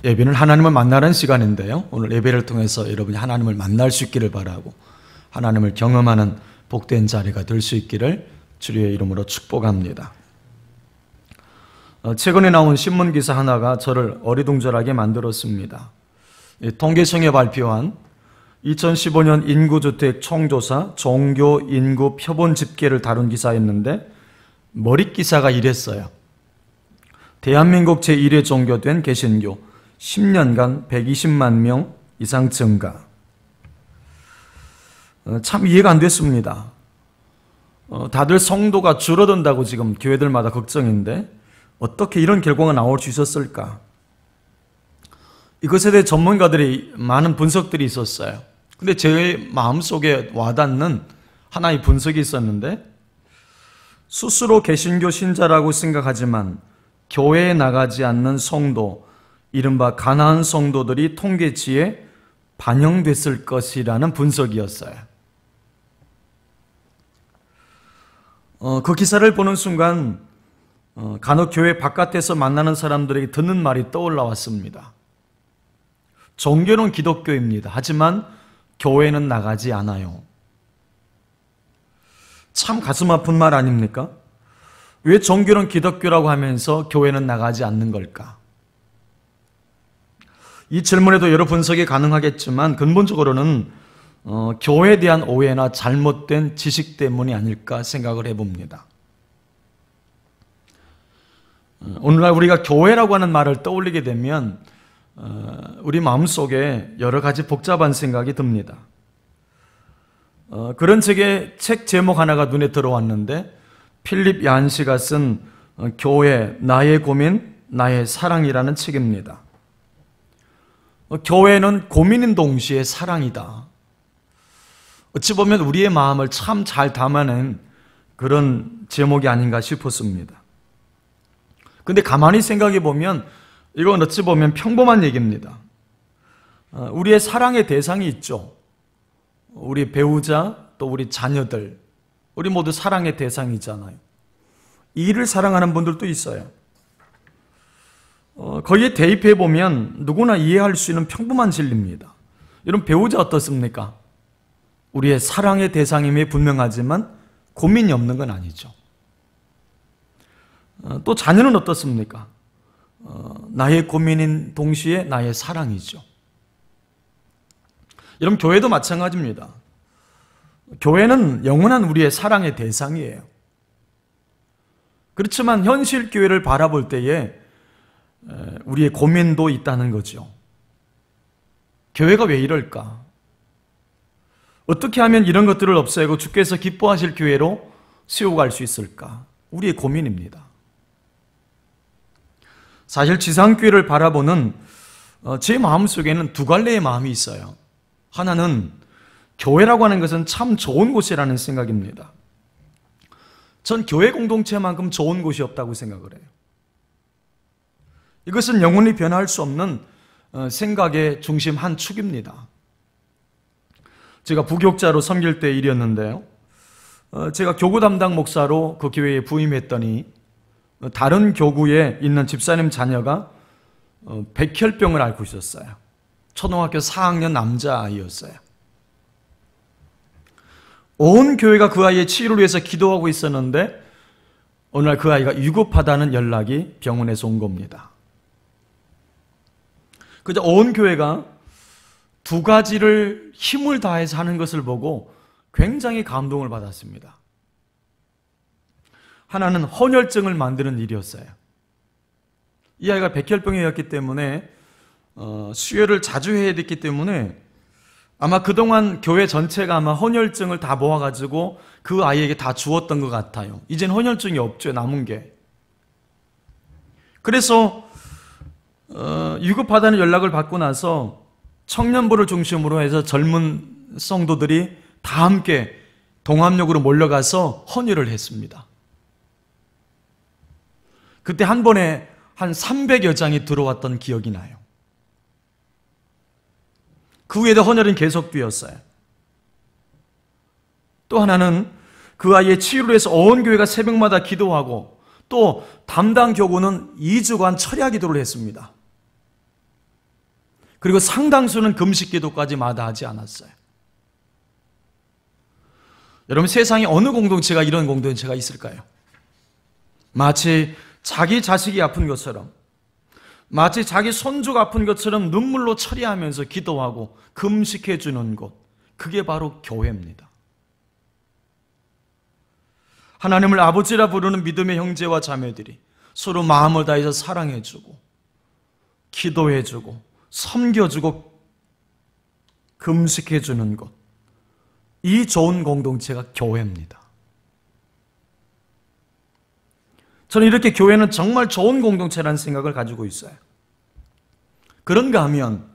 예배는 하나님을 만나는 시간인데요. 오늘 예배를 통해서 여러분이 하나님을 만날 수 있기를 바라고 하나님을 경험하는 복된 자리가 될 수 있기를 주의 이름으로 축복합니다. 최근에 나온 신문기사 하나가 저를 어리둥절하게 만들었습니다. 통계청에 발표한 2015년 인구주택 총조사 종교 인구 표본 집계를 다룬 기사였는데 머릿기사가 이랬어요. 대한민국 제1회 종교된 개신교 10년간 120만 명 이상 증가. 참 이해가 안 됐습니다. 다들 성도가 줄어든다고 지금 교회들마다 걱정인데 어떻게 이런 결과가 나올 수 있었을까? 이것에 대해 전문가들이 많은 분석들이 있었어요. 근데 제 마음속에 와닿는 하나의 분석이 있었는데 스스로 개신교 신자라고 생각하지만 교회에 나가지 않는 성도, 이른바 가난한 성도들이 통계치에 반영됐을 것이라는 분석이었어요. 그 기사를 보는 순간 간혹 교회 바깥에서 만나는 사람들에게 듣는 말이 떠올라왔습니다. 종교는 기독교입니다. 하지만 교회는 나가지 않아요. 참 가슴 아픈 말 아닙니까? 왜 종교는 기독교라고 하면서 교회는 나가지 않는 걸까? 이 질문에도 여러 분석이 가능하겠지만 근본적으로는 교회에 대한 오해나 잘못된 지식 때문이 아닐까 생각을 해봅니다. 오늘날 우리가 교회라고 하는 말을 떠올리게 되면 우리 마음속에 여러 가지 복잡한 생각이 듭니다. 그런 책 제목 하나가 눈에 들어왔는데 필립 얀시가 쓴 교회, 나의 고민, 나의 사랑이라는 책입니다. 교회는 고민인 동시에 사랑이다. 어찌 보면 우리의 마음을 참 잘 담아낸 그런 제목이 아닌가 싶었습니다. 근데 가만히 생각해 보면 이건 어찌 보면 평범한 얘기입니다. 우리의 사랑의 대상이 있죠. 우리 배우자, 또 우리 자녀들, 우리 모두 사랑의 대상이잖아요. 이를 사랑하는 분들도 있어요. 거기에 대입해 보면 누구나 이해할 수 있는 평범한 진리입니다. 여러분, 배우자 어떻습니까? 우리의 사랑의 대상임이 분명하지만 고민이 없는 건 아니죠. 또 자녀는 어떻습니까? 나의 고민인 동시에 나의 사랑이죠. 여러분, 교회도 마찬가지입니다. 교회는 영원한 우리의 사랑의 대상이에요. 그렇지만 현실 교회를 바라볼 때에 우리의 고민도 있다는 거죠. 교회가 왜 이럴까? 어떻게 하면 이런 것들을 없애고 주께서 기뻐하실 교회로 세워갈 수 있을까? 우리의 고민입니다. 사실 지상교회를 바라보는 제 마음속에는 두 갈래의 마음이 있어요. 하나는 교회라고 하는 것은 참 좋은 곳이라는 생각입니다. 전 교회 공동체만큼 좋은 곳이 없다고 생각을 해요. 이것은 영원히 변할 수 없는 생각의 중심 한 축입니다. 제가 부교육자로 섬길 때 일이었는데요. 제가 교구 담당 목사로 그 교회에 부임했더니 다른 교구에 있는 집사님 자녀가 백혈병을 앓고 있었어요. 초등학교 4학년 남자아이였어요. 온 교회가 그 아이의 치유를 위해서 기도하고 있었는데 어느 날 그 아이가 위급하다는 연락이 병원에서 온 겁니다. 그저 온 교회가 두 가지를 힘을 다해서 하는 것을 보고 굉장히 감동을 받았습니다. 하나는 헌혈증을 만드는 일이었어요. 이 아이가 백혈병이었기 때문에 수혈을 자주 해야 됐기 때문에 아마 그동안 교회 전체가 아마 헌혈증을 다 모아가지고 그 아이에게 다 주었던 것 같아요. 이젠 헌혈증이 없죠, 남은 게. 그래서 위급하다는 연락을 받고 나서 청년부를 중심으로 해서 젊은 성도들이 다 함께 동암역으로 몰려가서 헌혈을 했습니다. 그때 한 번에 한 300여 장이 들어왔던 기억이 나요. 그 후에도 헌혈은 계속되었어요. 또 하나는 그 아이의 치유를 위해서 온 교회가 새벽마다 기도하고 또 담당 교구는 2주간 철야 기도를 했습니다. 그리고 상당수는 금식 기도까지 마다하지 않았어요. 여러분, 세상에 어느 공동체가 이런 공동체가 있을까요? 마치 자기 자식이 아픈 것처럼, 마치 자기 손주가 아픈 것처럼 눈물로 처리하면서 기도하고 금식해 주는 곳, 그게 바로 교회입니다. 하나님을 아버지라 부르는 믿음의 형제와 자매들이 서로 마음을 다해서 사랑해주고 기도해주고 섬겨주고 금식해주는 것, 이 좋은 공동체가 교회입니다. 저는 이렇게 교회는 정말 좋은 공동체라는 생각을 가지고 있어요. 그런가 하면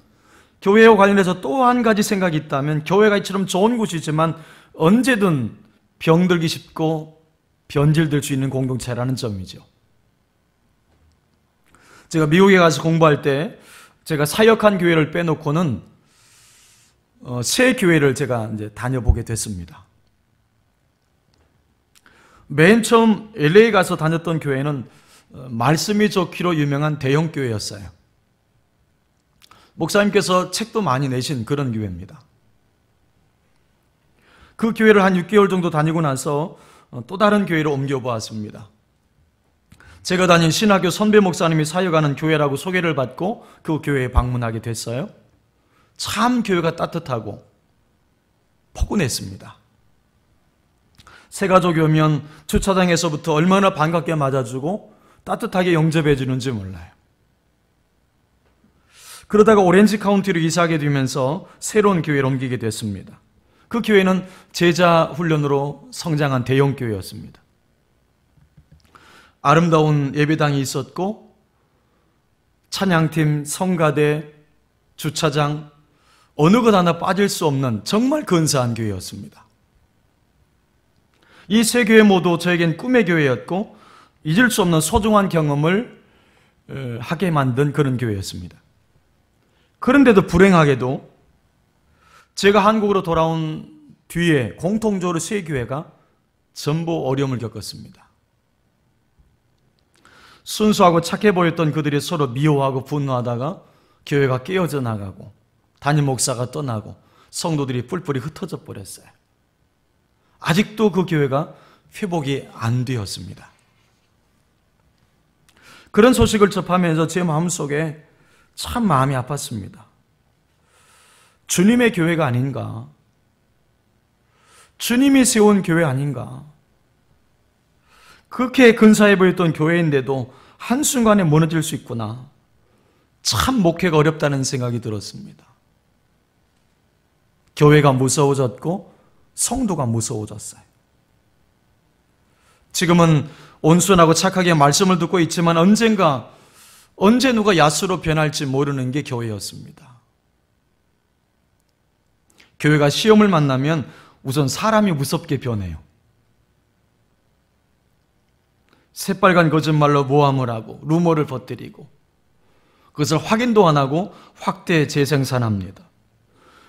교회와 관련해서 또 한 가지 생각이 있다면, 교회가 이처럼 좋은 곳이지만 언제든 병들기 쉽고 변질될 수 있는 공동체라는 점이죠. 제가 미국에 가서 공부할 때 제가 사역한 교회를 빼놓고는 세 교회를 제가 이제 다녀보게 됐습니다. 맨 처음 LA 가서 다녔던 교회는 말씀이 좋기로 유명한 대형 교회였어요. 목사님께서 책도 많이 내신 그런 교회입니다. 그 교회를 한 6개월 정도 다니고 나서 또 다른 교회로 옮겨보았습니다. 제가 다닌 신학교 선배 목사님이 사역하는 교회라고 소개를 받고 그 교회에 방문하게 됐어요. 참 교회가 따뜻하고 포근했습니다. 새가족이 오면 주차장에서부터 얼마나 반갑게 맞아주고 따뜻하게 영접해 주는지 몰라요. 그러다가 오렌지 카운티로 이사하게 되면서 새로운 교회로 옮기게 됐습니다. 그 교회는 제자 훈련으로 성장한 대형 교회였습니다. 아름다운 예배당이 있었고 찬양팀, 성가대, 주차장, 어느 것 하나 빠질 수 없는 정말 근사한 교회였습니다. 이 세 교회 모두 저에겐 꿈의 교회였고 잊을 수 없는 소중한 경험을 하게 만든 그런 교회였습니다. 그런데도 불행하게도 제가 한국으로 돌아온 뒤에 공통적으로 세 교회가 전부 어려움을 겪었습니다. 순수하고 착해 보였던 그들이 서로 미워하고 분노하다가 교회가 깨어져 나가고 담임 목사가 떠나고 성도들이 뿔뿔이 흩어져 버렸어요. 아직도 그 교회가 회복이 안 되었습니다. 그런 소식을 접하면서 제 마음속에 참 마음이 아팠습니다. 주님의 교회가 아닌가? 주님이 세운 교회 아닌가? 그렇게 근사해 보였던 교회인데도 한순간에 무너질 수 있구나. 참 목회가 어렵다는 생각이 들었습니다. 교회가 무서워졌고 성도가 무서워졌어요. 지금은 온순하고 착하게 말씀을 듣고 있지만 언제 누가 야수로 변할지 모르는 게 교회였습니다. 교회가 시험을 만나면 우선 사람이 무섭게 변해요. 새빨간 거짓말로 모함을 하고 루머를 퍼뜨리고 그것을 확인도 안 하고 확대 재생산합니다.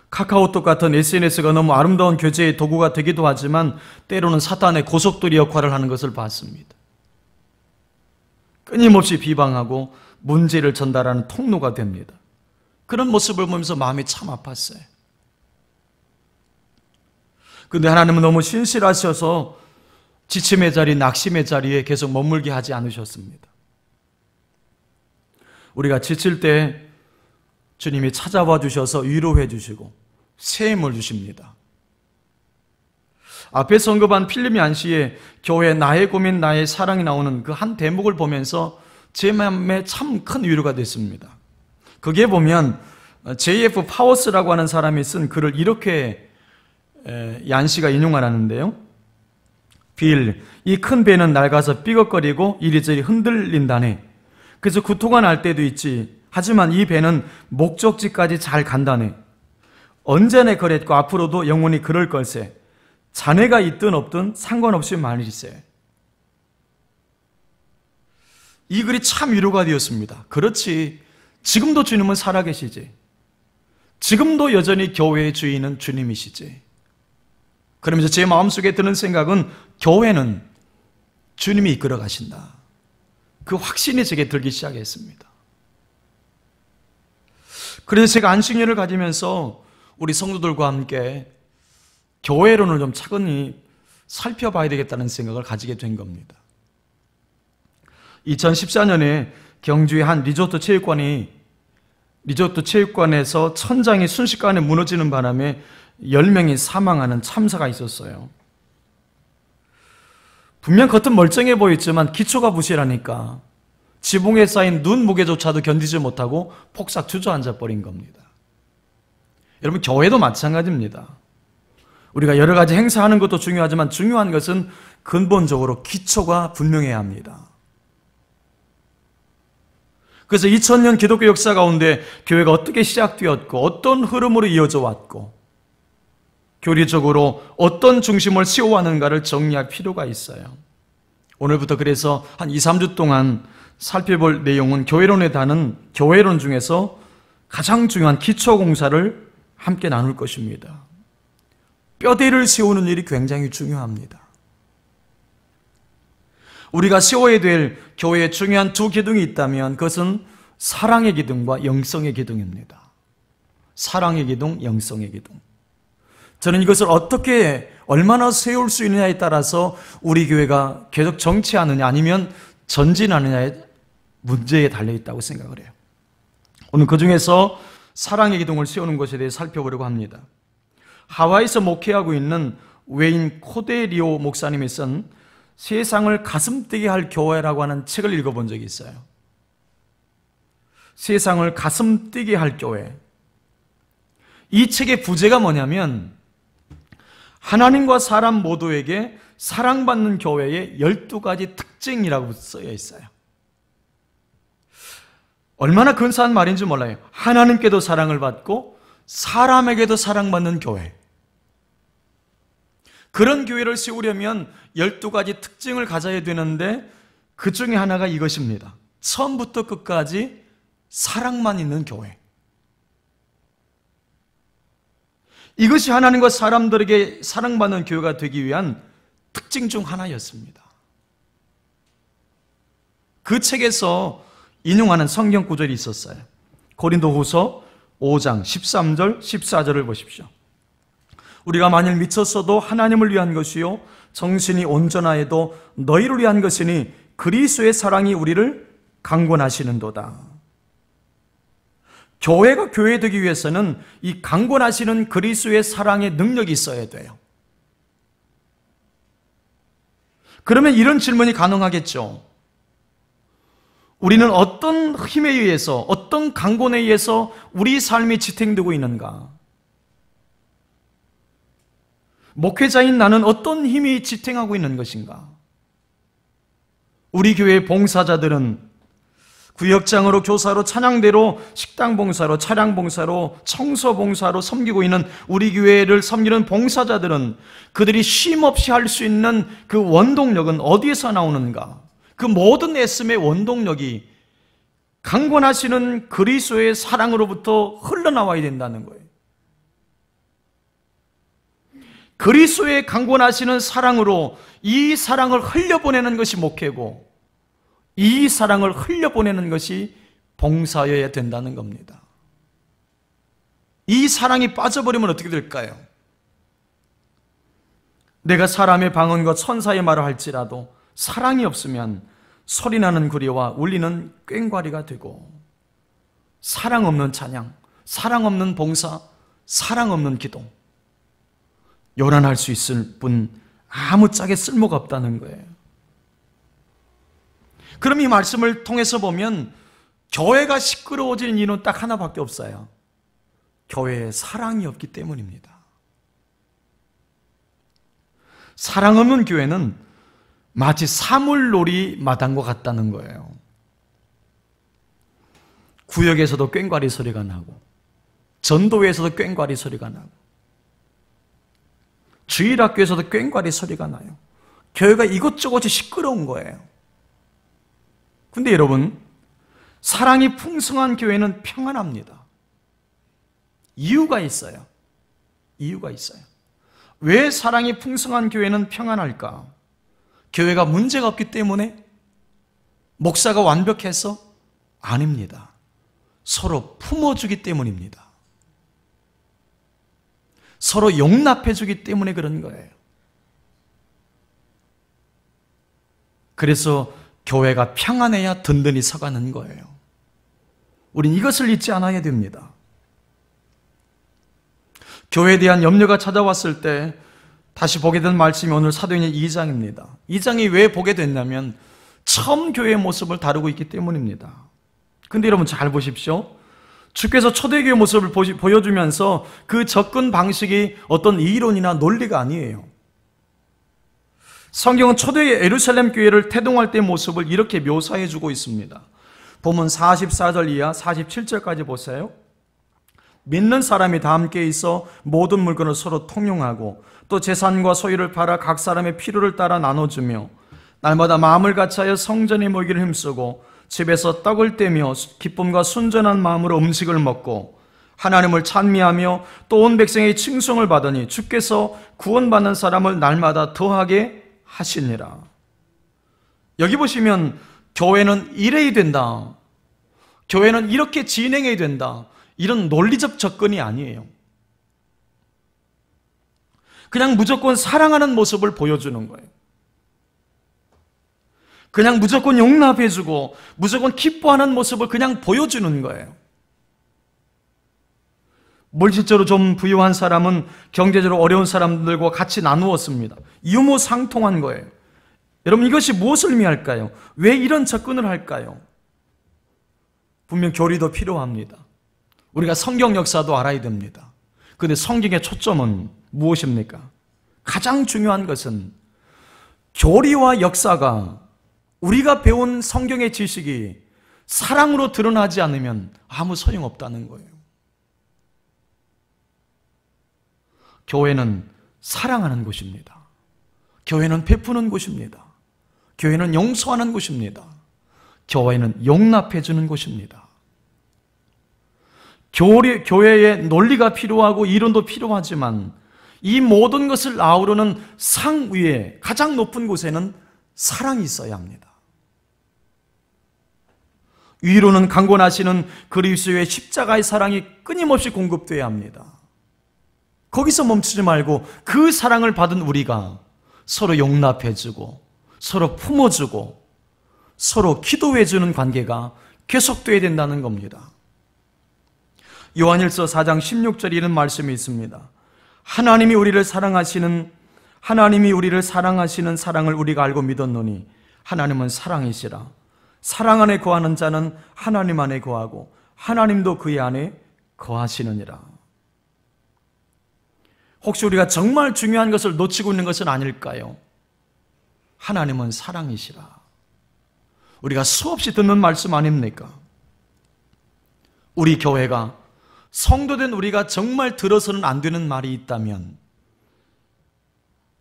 카카오톡 같은 SNS가 너무 아름다운 교제의 도구가 되기도 하지만 때로는 사탄의 고속도리 역할을 하는 것을 봤습니다. 끊임없이 비방하고 문제를 전달하는 통로가 됩니다. 그런 모습을 보면서 마음이 참 아팠어요. 그런데 하나님은 너무 신실하셔서 지침의 자리, 낙심의 자리에 계속 머물게 하지 않으셨습니다. 우리가 지칠 때 주님이 찾아와 주셔서 위로해 주시고 새 힘을 주십니다. 앞에 언급한 필립이 안시의 교회 나의 고민 나의 사랑이 나오는 그 한 대목을 보면서 제 마음에 참 큰 위로가 됐습니다. 거기에 보면 J.F. 파워스라고 하는 사람이 쓴 글을 이렇게 얀시가 인용하라는데요. 빌, 이 큰 배는 낡아서 삐걱거리고 이리저리 흔들린다네. 그래서 구토가 날 때도 있지. 하지만 이 배는 목적지까지 잘 간다네. 언제나 그랬고 앞으로도 영원히 그럴 걸세. 자네가 있든 없든 상관없이 말일세. 이 글이 참 위로가 되었습니다. 그렇지. 지금도 주님은 살아계시지. 지금도 여전히 교회의 주인은 주님이시지. 그러면서 제 마음속에 드는 생각은 교회는 주님이 이끌어 가신다. 그 확신이 제게 들기 시작했습니다. 그래서 제가 안식년을 가지면서 우리 성도들과 함께 교회론을 좀 차근히 살펴봐야 되겠다는 생각을 가지게 된 겁니다. 2014년에 경주의 한 리조트 체육관에서 천장이 순식간에 무너지는 바람에 10명이 사망하는 참사가 있었어요. 분명 겉은 멀쩡해 보였지만 기초가 부실하니까 지붕에 쌓인 눈 무게조차도 견디지 못하고 폭삭 주저앉아 버린 겁니다. 여러분, 교회도 마찬가지입니다. 우리가 여러 가지 행사하는 것도 중요하지만 중요한 것은 근본적으로 기초가 분명해야 합니다. 그래서 2000년 기독교 역사 가운데 교회가 어떻게 시작되었고 어떤 흐름으로 이어져 왔고 교리적으로 어떤 중심을 세워왔는가를 정리할 필요가 있어요. 오늘부터 그래서 한 2, 3주 동안 살펴볼 내용은 교회론에 다는 교회론 중에서 가장 중요한 기초 공사를 함께 나눌 것입니다. 뼈대를 세우는 일이 굉장히 중요합니다. 우리가 세워야 될 교회에 중요한 두 기둥이 있다면 그것은 사랑의 기둥과 영성의 기둥입니다. 사랑의 기둥, 영성의 기둥. 저는 이것을 어떻게 얼마나 세울 수 있느냐에 따라서 우리 교회가 계속 정치하느냐 아니면 전진하느냐의 문제에 달려있다고 생각을 해요. 오늘 그 중에서 사랑의 기둥을 세우는 것에 대해 살펴보려고 합니다. 하와이에서 목회하고 있는 웨인 코데리오 목사님이 쓴 세상을 가슴뛰게 할 교회라고 하는 책을 읽어본 적이 있어요. 세상을 가슴뛰게 할 교회. 이 책의 부제가 뭐냐면 하나님과 사람 모두에게 사랑받는 교회의 12가지 특징이라고 쓰여 있어요. 얼마나 근사한 말인지 몰라요. 하나님께도 사랑을 받고 사람에게도 사랑받는 교회. 그런 교회를 세우려면 12가지 특징을 가져야 되는데 그 중에 하나가 이것입니다. 처음부터 끝까지 사랑만 있는 교회. 이것이 하나님과 사람들에게 사랑받는 교회가 되기 위한 특징 중 하나였습니다. 그 책에서 인용하는 성경 구절이 있었어요. 고린도후서 5장 13절 14절을 보십시오. 우리가 만일 미쳤어도 하나님을 위한 것이요 정신이 온전하여도 너희를 위한 것이니 그리스도의 사랑이 우리를 강권하시는도다. 교회가 교회되기 위해서는 이 강권하시는 그리스도의 사랑의 능력이 있어야 돼요. 그러면 이런 질문이 가능하겠죠. 우리는 어떤 힘에 의해서, 어떤 강권에 의해서 우리 삶이 지탱되고 있는가? 목회자인 나는 어떤 힘이 지탱하고 있는 것인가? 우리 교회 봉사자들은 구역장으로, 교사로, 찬양대로, 식당 봉사로, 차량 봉사로, 청소 봉사로 섬기고 있는 우리 교회를 섬기는 봉사자들은 그들이 쉼 없이 할 수 있는 그 원동력은 어디에서 나오는가? 그 모든 애씀의 원동력이 강권하시는 그리스도의 사랑으로부터 흘러나와야 된다는 거예요. 그리스도의 강권하시는 사랑으로 이 사랑을 흘려보내는 것이 목회고 이 사랑을 흘려보내는 것이 봉사여야 된다는 겁니다. 이 사랑이 빠져버리면 어떻게 될까요? 내가 사람의 방언과 천사의 말을 할지라도 사랑이 없으면 소리나는 구리와 울리는 꽹과리가 되고 사랑 없는 찬양, 사랑 없는 봉사, 사랑 없는 기도 요란할 수 있을 뿐 아무짝에 쓸모가 없다는 거예요. 그럼 이 말씀을 통해서 보면 교회가 시끄러워지는 이유는 딱 하나밖에 없어요. 교회에 사랑이 없기 때문입니다. 사랑 없는 교회는 마치 사물놀이 마당과 같다는 거예요. 구역에서도 꽹과리 소리가 나고 전도회에서도 꽹과리 소리가 나고 주일학교에서도 꽹과리 소리가 나요. 교회가 이것저것이 시끄러운 거예요. 근데 여러분, 사랑이 풍성한 교회는 평안합니다. 이유가 있어요. 이유가 있어요. 왜 사랑이 풍성한 교회는 평안할까? 교회가 문제가 없기 때문에? 목사가 완벽해서? 아닙니다. 서로 품어주기 때문입니다. 서로 용납해주기 때문에 그런 거예요. 그래서 교회가 평안해야 든든히 서가는 거예요. 우린 이것을 잊지 않아야 됩니다. 교회에 대한 염려가 찾아왔을 때 다시 보게 된 말씀이 오늘 사도행전 2장입니다. 2장이 왜 보게 됐냐면 처음 교회의 모습을 다루고 있기 때문입니다. 근데 여러분 잘 보십시오. 주께서 초대교회 모습을 보여주면서 그 접근 방식이 어떤 이론이나 논리가 아니에요. 성경은 초대의 예루살렘 교회를 태동할 때의 모습을 이렇게 묘사해 주고 있습니다. 본문 44절 이하 47절까지 보세요. 믿는 사람이 다 함께 있어 모든 물건을 서로 통용하고 또 재산과 소유를 팔아 각 사람의 필요를 따라 나눠주며 날마다 마음을 같이하여 성전에 모이기를 힘쓰고 집에서 떡을 떼며 기쁨과 순전한 마음으로 음식을 먹고 하나님을 찬미하며 또 온 백성의 칭송을 받으니 주께서 구원받는 사람을 날마다 더하게 하시니라. 여기 보시면 교회는 이래야 된다, 교회는 이렇게 진행해야 된다, 이런 논리적 접근이 아니에요. 그냥 무조건 사랑하는 모습을 보여주는 거예요. 그냥 무조건 용납해주고 무조건 기뻐하는 모습을 그냥 보여주는 거예요. 물질적으로 좀 부유한 사람은 경제적으로 어려운 사람들과 같이 나누었습니다. 유무상통한 거예요. 여러분, 이것이 무엇을 의미할까요? 왜 이런 접근을 할까요? 분명 교리도 필요합니다. 우리가 성경 역사도 알아야 됩니다. 그런데 성경의 초점은 무엇입니까? 가장 중요한 것은 교리와 역사가, 우리가 배운 성경의 지식이 사랑으로 드러나지 않으면 아무 소용없다는 거예요. 교회는 사랑하는 곳입니다. 교회는 베푸는 곳입니다. 교회는 용서하는 곳입니다. 교회는 용납해주는 곳입니다. 교회에 논리가 필요하고 이론도 필요하지만 이 모든 것을 아우르는 상위에 가장 높은 곳에는 사랑이 있어야 합니다. 위로는 강권하시는 그리스도의 십자가의 사랑이 끊임없이 공급되어야 합니다. 거기서 멈추지 말고 그 사랑을 받은 우리가 서로 용납해주고 서로 품어주고 서로 기도해주는 관계가 계속되어야 된다는 겁니다. 요한일서 4장 16절에 이런 말씀이 있습니다. 하나님이 우리를 사랑하시는 사랑을 우리가 알고 믿었노니 하나님은 사랑이시라. 사랑 안에 거하는 자는 하나님 안에 거하고 하나님도 그의 안에 거하시느니라. 혹시 우리가 정말 중요한 것을 놓치고 있는 것은 아닐까요? 하나님은 사랑이시라. 우리가 수없이 듣는 말씀 아닙니까? 우리 교회가, 성도된 우리가 정말 들어서는 안 되는 말이 있다면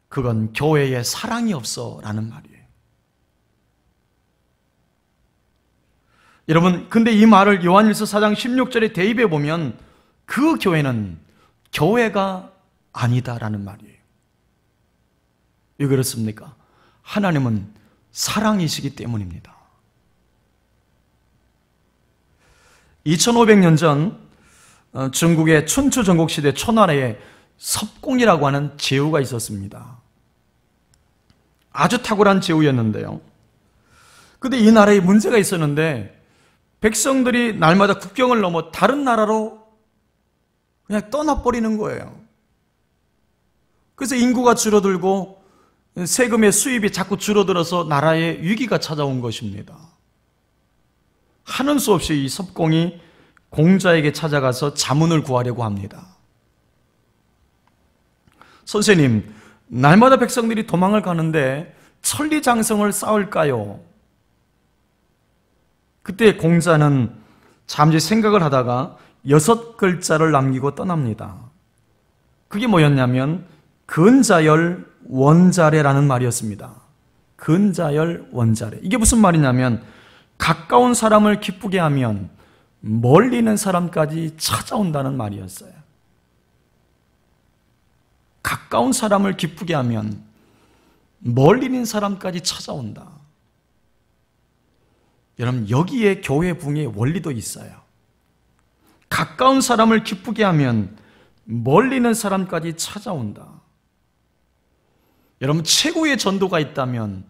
그건 교회에 사랑이 없어 라는 말이에요. 여러분, 근데 이 말을 요한일서 4장 16절에 대입해 보면 그 교회는 교회가 아니다라는 말이에요. 왜 그렇습니까? 하나님은 사랑이시기 때문입니다. 2500년 전 중국의 춘추 전국시대 초나라에 섭공이라고 하는 제후가 있었습니다. 아주 탁월한 제후였는데요. 근데 이 나라에 문제가 있었는데 백성들이 날마다 국경을 넘어 다른 나라로 그냥 떠나버리는 거예요. 그래서 인구가 줄어들고 세금의 수입이 자꾸 줄어들어서 나라에 위기가 찾아온 것입니다. 하는 수 없이 이 섭공이 공자에게 찾아가서 자문을 구하려고 합니다. 선생님, 날마다 백성들이 도망을 가는데 천리장성을 쌓을까요? 그때 공자는 잠시 생각을 하다가 6글자를 남기고 떠납니다. 그게 뭐였냐면 근자열 원자래라는 말이었습니다. 근자열 원자래. 이게 무슨 말이냐면 가까운 사람을 기쁘게 하면 멀리 있는 사람까지 찾아온다는 말이었어요. 가까운 사람을 기쁘게 하면 멀리 있는 사람까지 찾아온다. 여러분, 여기에 교회 붕의 원리도 있어요. 가까운 사람을 기쁘게 하면 멀리 있는 사람까지 찾아온다. 여러분, 최고의 전도가 있다면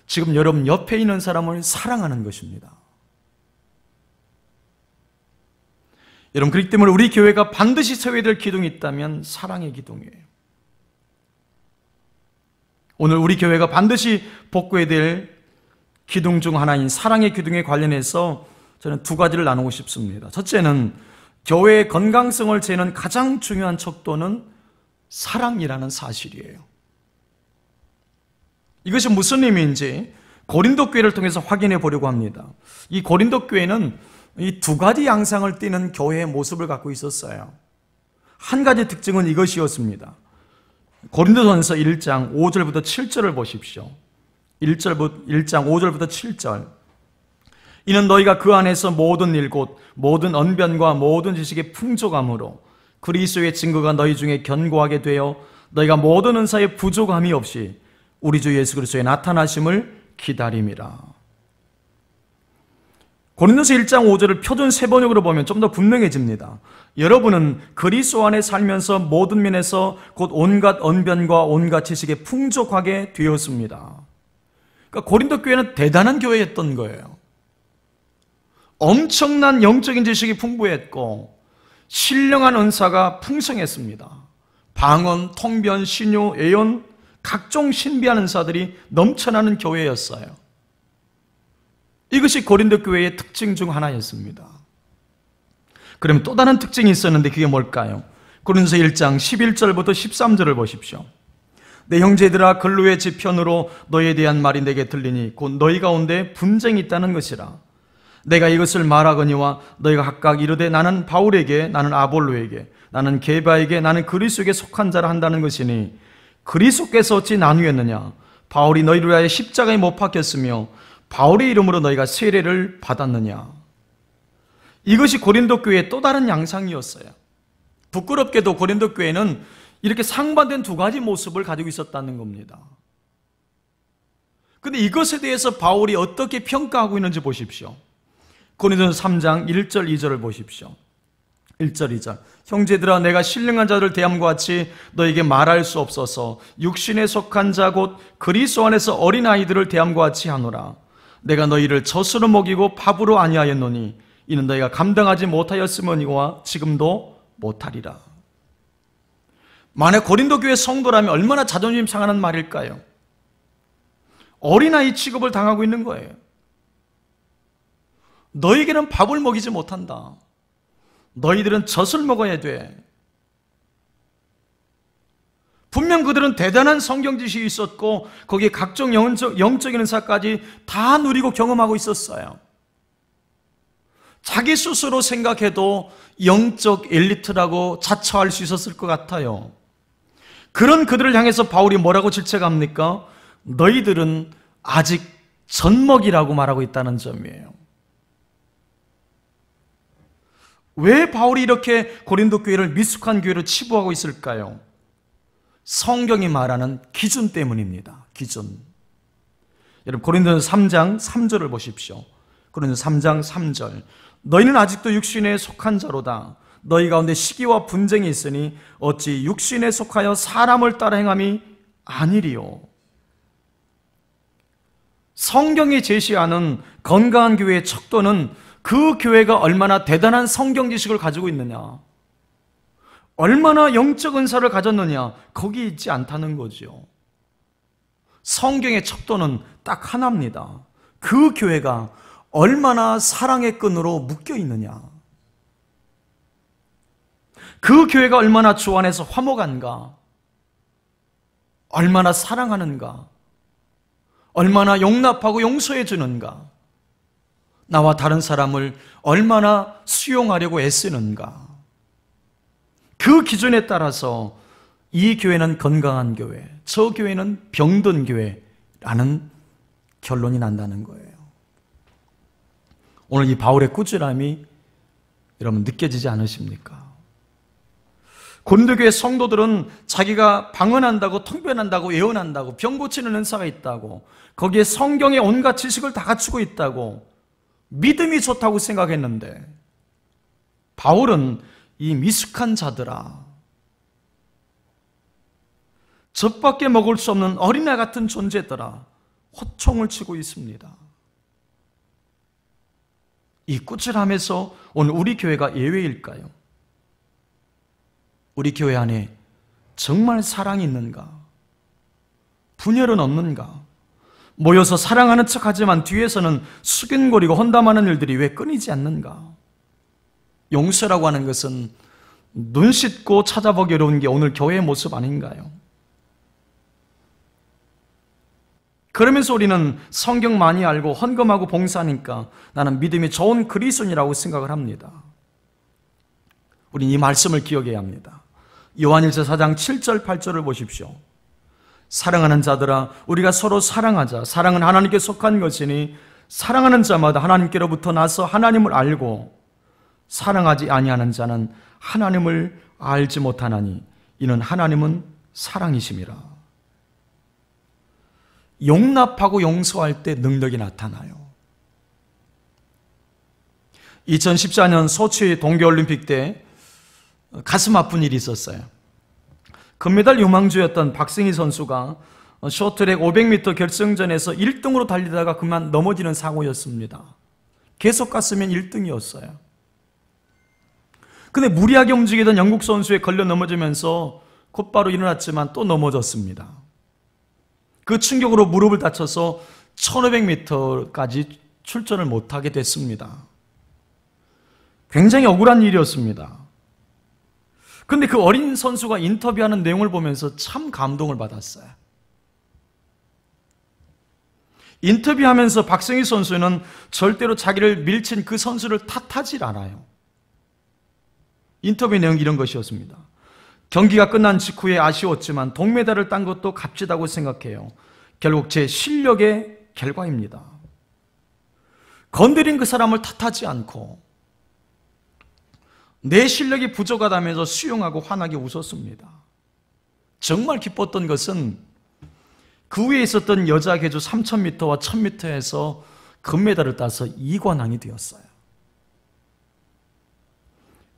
지금 여러분 옆에 있는 사람을 사랑하는 것입니다. 여러분, 그렇기 때문에 우리 교회가 반드시 세워야 될 기둥이 있다면 사랑의 기둥이에요. 오늘 우리 교회가 반드시 복구해야 될 기둥 중 하나인 사랑의 기둥에 관련해서 저는 두 가지를 나누고 싶습니다. 첫째는 교회의 건강성을 재는 가장 중요한 척도는 사랑이라는 사실이에요. 이것이 무슨 의미인지 고린도 교회를 통해서 확인해 보려고 합니다. 이 고린도 교회는 이 두 가지 양상을 띠는 교회의 모습을 갖고 있었어요. 한 가지 특징은 이것이었습니다. 고린도전서 1장 5절부터 7절을 보십시오. 1장 5절부터 7절. 이는 너희가 그 안에서 모든 일 곧 모든 언변과 모든 지식의 풍족함으로 그리스도의 증거가 너희 중에 견고하게 되어 너희가 모든 은사의 부족함이 없이 우리 주 예수 그리스도의 나타나심을 기다림이라. 고린도서 1장 5절을 표준 세번역으로 보면 좀 더 분명해집니다. 여러분은 그리스도 안에 살면서 모든 면에서 곧 온갖 언변과 온갖 지식에 풍족하게 되었습니다. 그러니까 고린도 교회는 대단한 교회였던 거예요. 엄청난 영적인 지식이 풍부했고 신령한 은사가 풍성했습니다. 방언, 통변, 신유, 예언, 각종 신비한 은사들이 넘쳐나는 교회였어요. 이것이 고린도 교회의 특징 중 하나였습니다. 그러면 또 다른 특징이 있었는데 그게 뭘까요? 고린도서 1장 11절부터 13절을 보십시오. 내 형제들아, 근로의 지편으로 너희에 대한 말이 내게 들리니 곧 너희 가운데 분쟁이 있다는 것이라. 내가 이것을 말하거니와 너희가 각각 이르되 나는 바울에게, 나는 아볼로에게, 나는 게바에게, 나는 그리스도에게 속한 자라 한다는 것이니 그리스도께서 어찌 나누었느냐? 바울이 너희를 위하여 십자가에 못 박혔으며 바울의 이름으로 너희가 세례를 받았느냐? 이것이 고린도 교회의 또 다른 양상이었어요. 부끄럽게도 고린도 교회는 이렇게 상반된 두 가지 모습을 가지고 있었다는 겁니다. 그런데 이것에 대해서 바울이 어떻게 평가하고 있는지 보십시오. 고린도서 3장 1절 2절을 보십시오. 1절 2절. 형제들아, 내가 신령한 자를 대함과 같이 너에게 말할 수 없어서 육신에 속한 자 곧 그리스도 안에서 어린아이들을 대함과 같이 하노라. 내가 너희를 젖으로 먹이고 밥으로 아니하였노니 이는 너희가 감당하지 못하였음이니와 지금도 못하리라. 만약 고린도 교회 성도라면 얼마나 자존심 상하는 말일까요? 어린아이 취급을 당하고 있는 거예요. 너희에게는 밥을 먹이지 못한다. 너희들은 젖을 먹어야 돼. 분명 그들은 대단한 성경 지식이 있었고 거기에 각종 영적인 은사까지 다 누리고 경험하고 있었어요. 자기 스스로 생각해도 영적 엘리트라고 자처할 수 있었을 것 같아요. 그런 그들을 향해서 바울이 뭐라고 질책합니까? 너희들은 아직 젖먹이라고 말하고 있다는 점이에요. 왜 바울이 이렇게 고린도 교회를 미숙한 교회로 치부하고 있을까요? 성경이 말하는 기준 때문입니다. 기준. 여러분, 고린도서 3장 3절을 보십시오. 고린도서 3장 3절. 너희는 아직도 육신에 속한 자로다. 너희 가운데 시기와 분쟁이 있으니 어찌 육신에 속하여 사람을 따라 행함이 아니리요. 성경이 제시하는 건강한 교회의 척도는 그 교회가 얼마나 대단한 성경 지식을 가지고 있느냐, 얼마나 영적 은사를 가졌느냐, 거기 있지 않다는 거죠. 성경의 척도는 딱 하나입니다. 그 교회가 얼마나 사랑의 끈으로 묶여 있느냐, 그 교회가 얼마나 주 안에서 화목한가, 얼마나 사랑하는가, 얼마나 용납하고 용서해 주는가, 나와 다른 사람을 얼마나 수용하려고 애쓰는가. 그 기준에 따라서 이 교회는 건강한 교회, 저 교회는 병든 교회라는 결론이 난다는 거예요. 오늘 이 바울의 꾸준함이 여러분 느껴지지 않으십니까? 고린도 교회 성도들은 자기가 방언한다고, 통변한다고, 예언한다고, 병 고치는 은사가 있다고, 거기에 성경의 온갖 지식을 다 갖추고 있다고, 믿음이 좋다고 생각했는데 바울은 이 미숙한 자들아, 젖밖에 먹을 수 없는 어린애 같은 존재들아, 호총을 치고 있습니다. 이 꾸칠함에서 오늘 우리 교회가 예외일까요? 우리 교회 안에 정말 사랑이 있는가? 분열은 없는가? 모여서 사랑하는 척하지만 뒤에서는 수근거리고 헌담하는 일들이 왜 끊이지 않는가? 용서라고 하는 것은 눈 씻고 찾아보기 어려운 게 오늘 교회의 모습 아닌가요? 그러면서 우리는 성경 많이 알고 헌금하고 봉사하니까 나는 믿음이 좋은 그리스도인이라고 생각을 합니다. 우리는 이 말씀을 기억해야 합니다. 요한일서 4장 7절 8절을 보십시오. 사랑하는 자들아, 우리가 서로 사랑하자. 사랑은 하나님께 속한 것이니 사랑하는 자마다 하나님께로부터 나서 하나님을 알고 사랑하지 아니하는 자는 하나님을 알지 못하나니 이는 하나님은 사랑이심이라. 용납하고 용서할 때 능력이 나타나요. 2014년 소치 동계올림픽 때 가슴 아픈 일이 있었어요. 금메달 유망주였던 박승희 선수가 쇼트트랙 500m 결승전에서 1등으로 달리다가 그만 넘어지는 사고였습니다. 계속 갔으면 1등이었어요. 근데 무리하게 움직이던 영국 선수에 걸려 넘어지면서 곧바로 일어났지만 또 넘어졌습니다. 그 충격으로 무릎을 다쳐서 1500m까지 출전을 못하게 됐습니다. 굉장히 억울한 일이었습니다. 그런데 그 어린 선수가 인터뷰하는 내용을 보면서 참 감동을 받았어요. 인터뷰하면서 박승희 선수는 절대로 자기를 밀친 그 선수를 탓하지 않아요. 인터뷰 내용이 이런 것이었습니다. 경기가 끝난 직후에 아쉬웠지만 동메달을 딴 것도 값지다고 생각해요. 결국 제 실력의 결과입니다. 건드린 그 사람을 탓하지 않고 내 실력이 부족하다면서 수용하고 환하게 웃었습니다. 정말 기뻤던 것은 그 위에 있었던 여자 계주 3000m와 1000m에서 금메달을 따서 2관왕이 되었어요.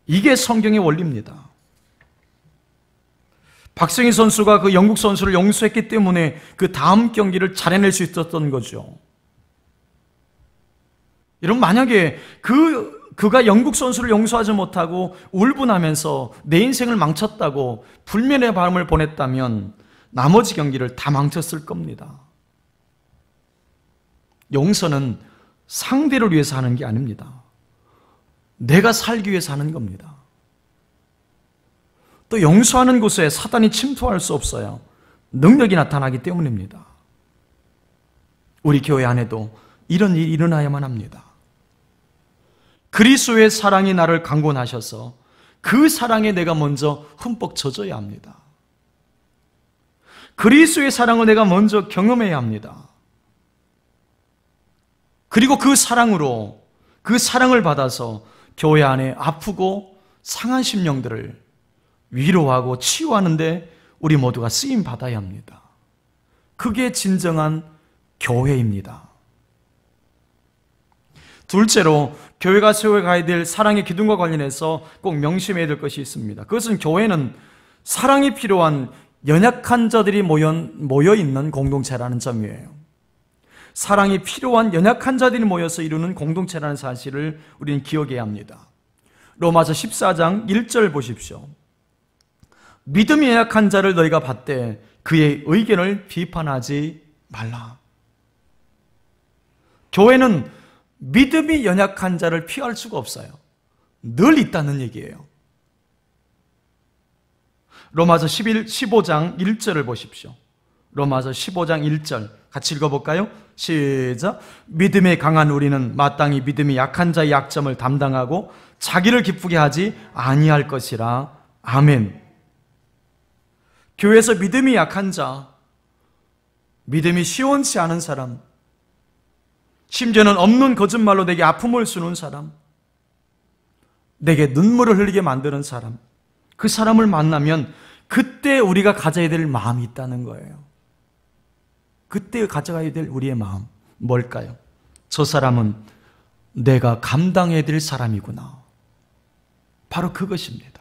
이게 성경의 원리입니다. 박승희 선수가 그 영국 선수를 용서했기 때문에 그 다음 경기를 잘해낼 수 있었던 거죠. 여러분, 만약에 그가 영국 선수를 용서하지 못하고 울분하면서 내 인생을 망쳤다고 불면의 바람을 보냈다면 나머지 경기를 다 망쳤을 겁니다. 용서는 상대를 위해서 하는 게 아닙니다. 내가 살기 위해서 하는 겁니다. 또 용서하는 곳에 사단이 침투할 수 없어요. 능력이 나타나기 때문입니다. 우리 교회 안에도 이런 일이 일어나야만 합니다. 그리스도의 사랑이 나를 강권하셔서 그 사랑에 내가 먼저 흠뻑 젖어야 합니다. 그리스도의 사랑을 내가 먼저 경험해야 합니다. 그리고 그 사랑으로, 그 사랑을 받아서 교회 안에 아프고 상한 심령들을 위로하고 치유하는데 우리 모두가 쓰임 받아야 합니다. 그게 진정한 교회입니다. 둘째로, 교회가 세워가야 될 사랑의 기둥과 관련해서 꼭 명심해야 될 것이 있습니다. 그것은 교회는 사랑이 필요한 연약한 자들이 모여 있는 공동체라는 점이에요. 사랑이 필요한 연약한 자들이 모여서 이루는 공동체라는 사실을 우리는 기억해야 합니다. 로마서 14장 1절 보십시오. 믿음이 연약한 자를 너희가 받되 그의 의견을 비판하지 말라. 교회는 믿음이 연약한 자를 피할 수가 없어요. 늘 있다는 얘기예요. 로마서 15장 1절을 보십시오. 로마서 15장 1절 같이 읽어볼까요? 시작. 믿음에 강한 우리는 마땅히 믿음이 약한 자의 약점을 담당하고 자기를 기쁘게 하지 아니할 것이라. 아멘. 교회에서 믿음이 약한 자, 믿음이 시원치 않은 사람, 심지어는 없는 거짓말로 내게 아픔을 주는 사람, 내게 눈물을 흘리게 만드는 사람, 그 사람을 만나면 그때 우리가 가져야 될 마음이 있다는 거예요. 그때 가져가야 될 우리의 마음, 뭘까요? 저 사람은 내가 감당해야 될 사람이구나. 바로 그것입니다.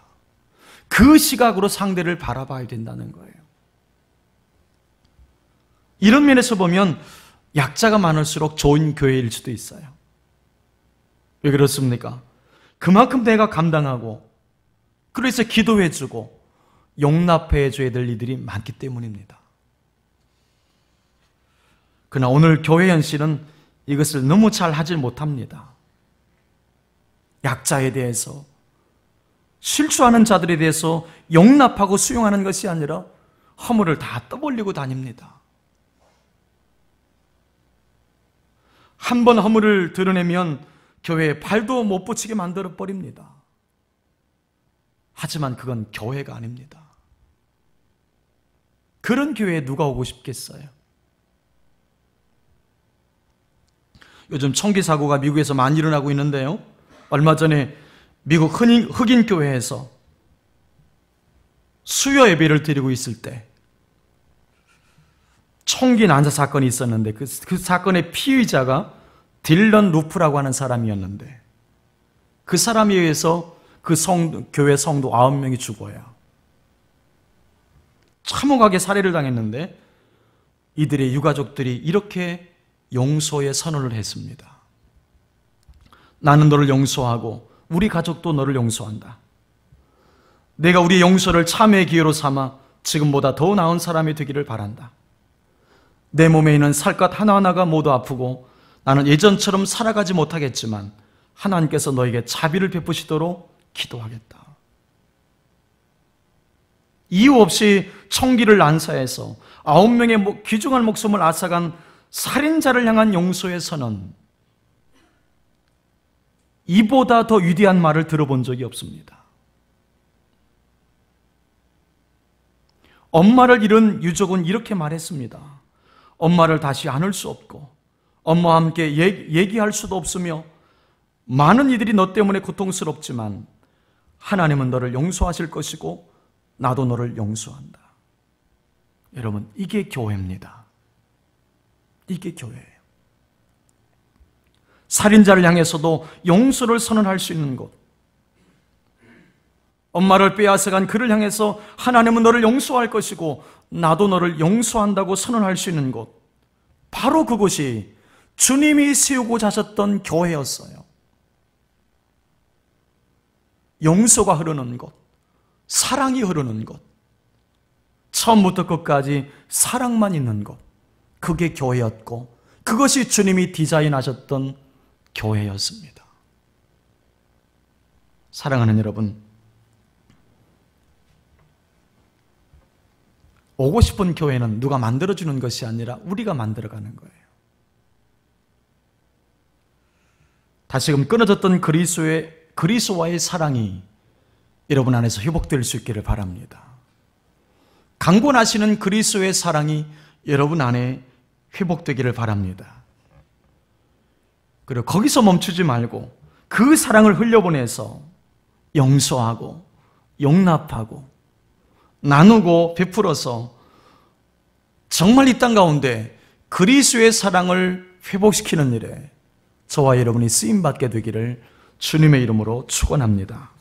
그 시각으로 상대를 바라봐야 된다는 거예요. 이런 면에서 보면 약자가 많을수록 좋은 교회일 수도 있어요. 왜 그렇습니까? 그만큼 내가 감당하고 그래서 기도해주고 용납해줘야 될 이들이 많기 때문입니다. 그러나 오늘 교회 현실은 이것을 너무 잘 하질 못합니다. 약자에 대해서, 실수하는 자들에 대해서 용납하고 수용하는 것이 아니라 허물을 다 떠벌리고 다닙니다. 한 번 허물을 드러내면 교회에 발도 못 붙이게 만들어 버립니다. 하지만 그건 교회가 아닙니다. 그런 교회에 누가 오고 싶겠어요? 요즘 총기 사고가 미국에서 많이 일어나고 있는데요. 얼마 전에 미국 흑인 교회에서 수요 예배를 드리고 있을 때 총기 난사 사건이 있었는데 그 사건의 피의자가 딜런 루프라고 하는 사람이었는데 그 사람에 의해서 그 교회 성도 9명이 죽어요. 참혹하게 살해를 당했는데 이들의 유가족들이 이렇게 용서의 선언을 했습니다. 나는 너를 용서하고 우리 가족도 너를 용서한다. 내가 우리 용서를 참회의 기회로 삼아 지금보다 더 나은 사람이 되기를 바란다. 내 몸에 있는 살갗 하나하나가 모두 아프고 나는 예전처럼 살아가지 못하겠지만 하나님께서 너에게 자비를 베푸시도록 기도하겠다. 이유 없이 총기를 난사해서 9명의 귀중한 목숨을 앗아간 살인자를 향한 용서의 선언, 이보다 더 위대한 말을 들어본 적이 없습니다. 엄마를 잃은 유족은 이렇게 말했습니다. 엄마를 다시 안을 수 없고 엄마와 함께 얘기할 수도 없으며 많은 이들이 너 때문에 고통스럽지만 하나님은 너를 용서하실 것이고 나도 너를 용서한다. 여러분, 이게 교회입니다. 이게 교회예요. 살인자를 향해서도 용서를 선언할 수 있는 곳, 엄마를 빼앗아간 그를 향해서 하나님은 너를 용서할 것이고 나도 너를 용서한다고 선언할 수 있는 곳, 바로 그곳이 주님이 세우고자 하셨던 교회였어요. 용서가 흐르는 곳, 사랑이 흐르는 곳, 처음부터 끝까지 사랑만 있는 곳, 그게 교회였고 그것이 주님이 디자인하셨던 교회였습니다. 사랑하는 여러분, 오고 싶은 교회는 누가 만들어주는 것이 아니라 우리가 만들어가는 거예요. 다시금 끊어졌던 그리스도와의 사랑이 여러분 안에서 회복될 수 있기를 바랍니다. 강권하시는 그리스도의 사랑이 여러분 안에 회복되기를 바랍니다. 그리고 거기서 멈추지 말고 그 사랑을 흘려보내서 용서하고 용납하고 나누고 베풀어서 정말 이 땅 가운데 그리스도의 사랑을 회복시키는 일에 저와 여러분이 쓰임받게 되기를 주님의 이름으로 축원합니다.